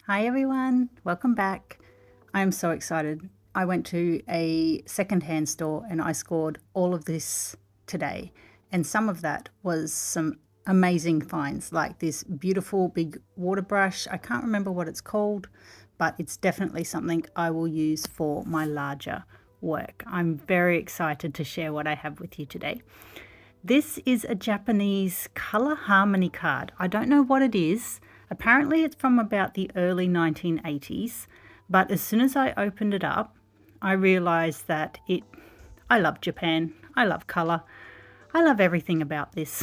Hi everyone, welcome back. I am so excited. I went to a secondhand store and I scored all of this today, and some of that was some amazing finds, like this beautiful big water brush. I can't remember what it's called, but it's definitely something I will use for my larger work. I'm very excited to share what I have with you today. This is a Japanese color harmony card. I don't know what it is. Apparently it's from about the early 1980s, but as soon as I opened it up, I realized that I love Japan. I love color. I love everything about this.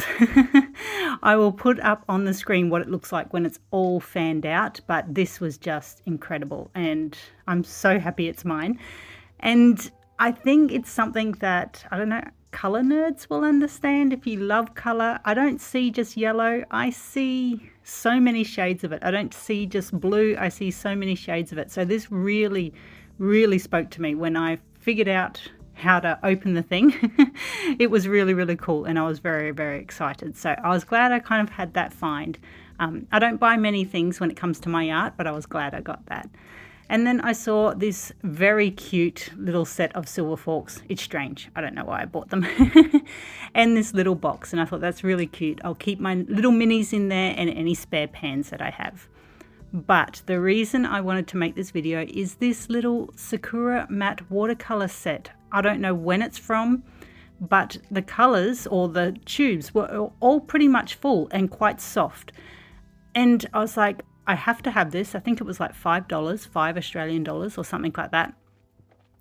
I will put up on the screen what it looks like when it's all fanned out, but this was just incredible and I'm so happy it's mine. And I think it's something that, I don't know, color nerds will understand. If you love color, I don't see just yellow, I see so many shades of it. I don't see just blue, I see so many shades of it. So this really spoke to me when I figured out how to open the thing. It was really cool and I was very excited. So I was glad I kind of had that find. I don't buy many things when it comes to my art, but I was glad I got that. And then I saw this very cute little set of silver forks. It's strange. I don't know why I bought them. And this little box. And I thought that's really cute. I'll keep my little minis in there and any spare pans that I have. But the reason I wanted to make this video is this little Sakura matte watercolor set. I don't know when it's from, but the colors or the tubes were all pretty much full and quite soft. And I was like, I have to have this. I think it was like $5, 5 Australian dollars or something like that.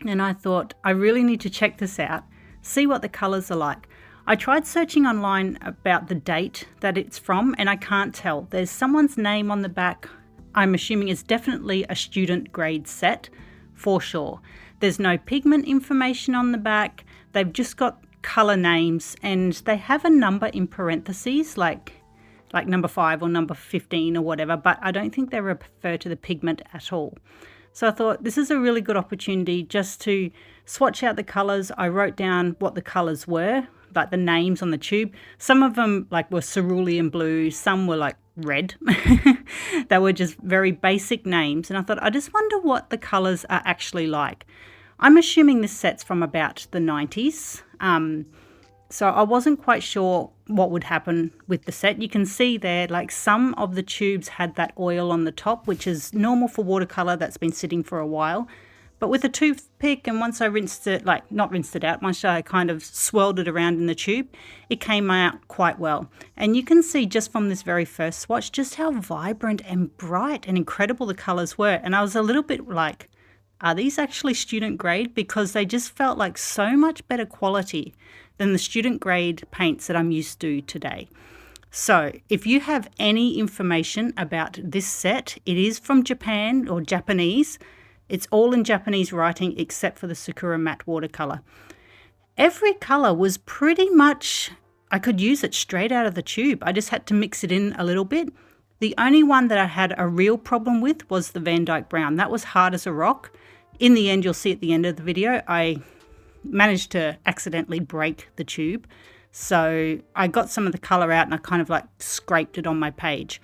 And I thought, I really need to check this out, see what the colors are like. I tried searching online about the date that it's from and I can't tell. There's someone's name on the back. I'm assuming it's definitely a student grade set for sure. There's no pigment information on the back. They've just got color names and they have a number in parentheses like number 5 or number 15 or whatever, but I don't think they refer to the pigment at all. So I thought this is a really good opportunity just to swatch out the colors. I wrote down what the colors were, like the names on the tube. Some of them like were cerulean blue, some were like red. They were just very basic names. And I thought, I just wonder what the colors are actually like. I'm assuming this set's from about the 90s. So I wasn't quite sure what would happen with the set. You can see there, like some of the tubes had that oil on the top, which is normal for watercolor that's been sitting for a while. But with a toothpick, and once I rinsed it, like not rinsed it out, once I kind of swirled it around in the tube, it came out quite well. And you can see just from this very first swatch, just how vibrant and bright and incredible the colors were. And I was a little bit like, are these actually student grade? Because they just felt like so much better quality than the student grade paints that I'm used to today. So if you have any information about this set, it is from Japan or Japanese. It's all in Japanese writing except for the Sakura matte watercolor. Every color was pretty much, I could use it straight out of the tube. I just had to mix it in a little bit. The only one that I had a real problem with was the Van Dyke Brown. That was hard as a rock. In the end, you'll see at the end of the video, I managed to accidentally break the tube. So I got some of the color out and I kind of like scraped it on my page.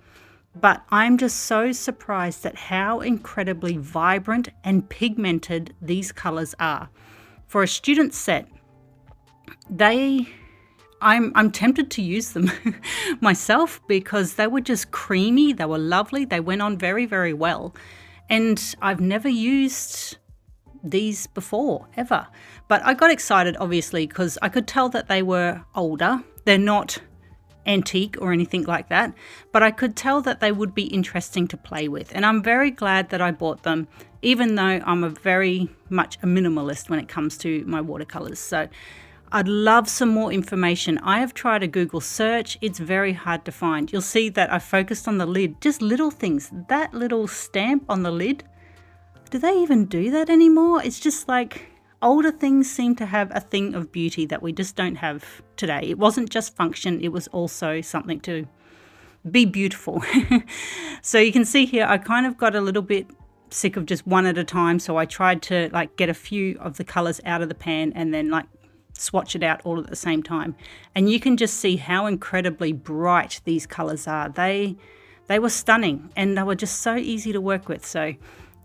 But I'm just so surprised at how incredibly vibrant and pigmented these colors are. For a student set, I'm tempted to use them myself because they were just creamy, they were lovely, they went on very well. And I've never used these before ever, but I got excited obviously because I could tell that they were older. They're not antique or anything like that, but I could tell that they would be interesting to play with, and I'm very glad that I bought them, even though I'm very much a minimalist when it comes to my watercolors. So I'd love some more information. I have tried a Google search. It's very hard to find. You'll see that I focused on the lid, just little things. That little stamp on the lid, do they even do that anymore? It's just like older things seem to have a thing of beauty that we just don't have today. It wasn't just function, it was also something to be beautiful. So you can see here, I kind of got a little bit sick of just one at a time. So I tried to like get a few of the colors out of the pan and then like swatch it out all at the same time. And you can just see how incredibly bright these colors are. they were stunning and they were just so easy to work with. So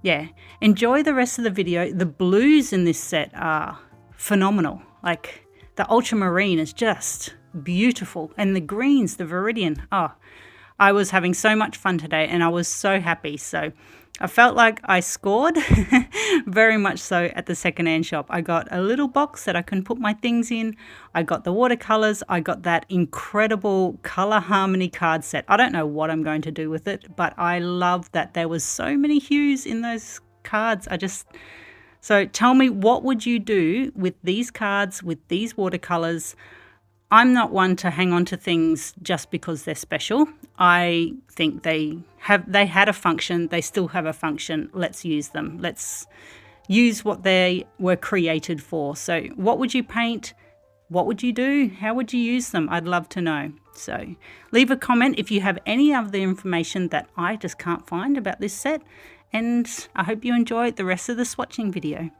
yeah, enjoy the rest of the video. The blues in this set are phenomenal. Like the ultramarine is just beautiful, and the greens, the Viridian, oh, I was having so much fun today and I was so happy. So I felt like I scored very much so at the secondhand shop. I got a little box that I can put my things in. I got the watercolors. I got that incredible color harmony card set. I don't know what I'm going to do with it, but I love that there was so many hues in those cards. So tell me, what would you do with these cards, with these watercolors? I'm not one to hang on to things just because they're special. I think they had a function, they still have a function. Let's use them. Let's use what they were created for. So what would you paint? What would you do? How would you use them? I'd love to know. So leave a comment if you have any other information that I just can't find about this set. And I hope you enjoy the rest of the swatching video.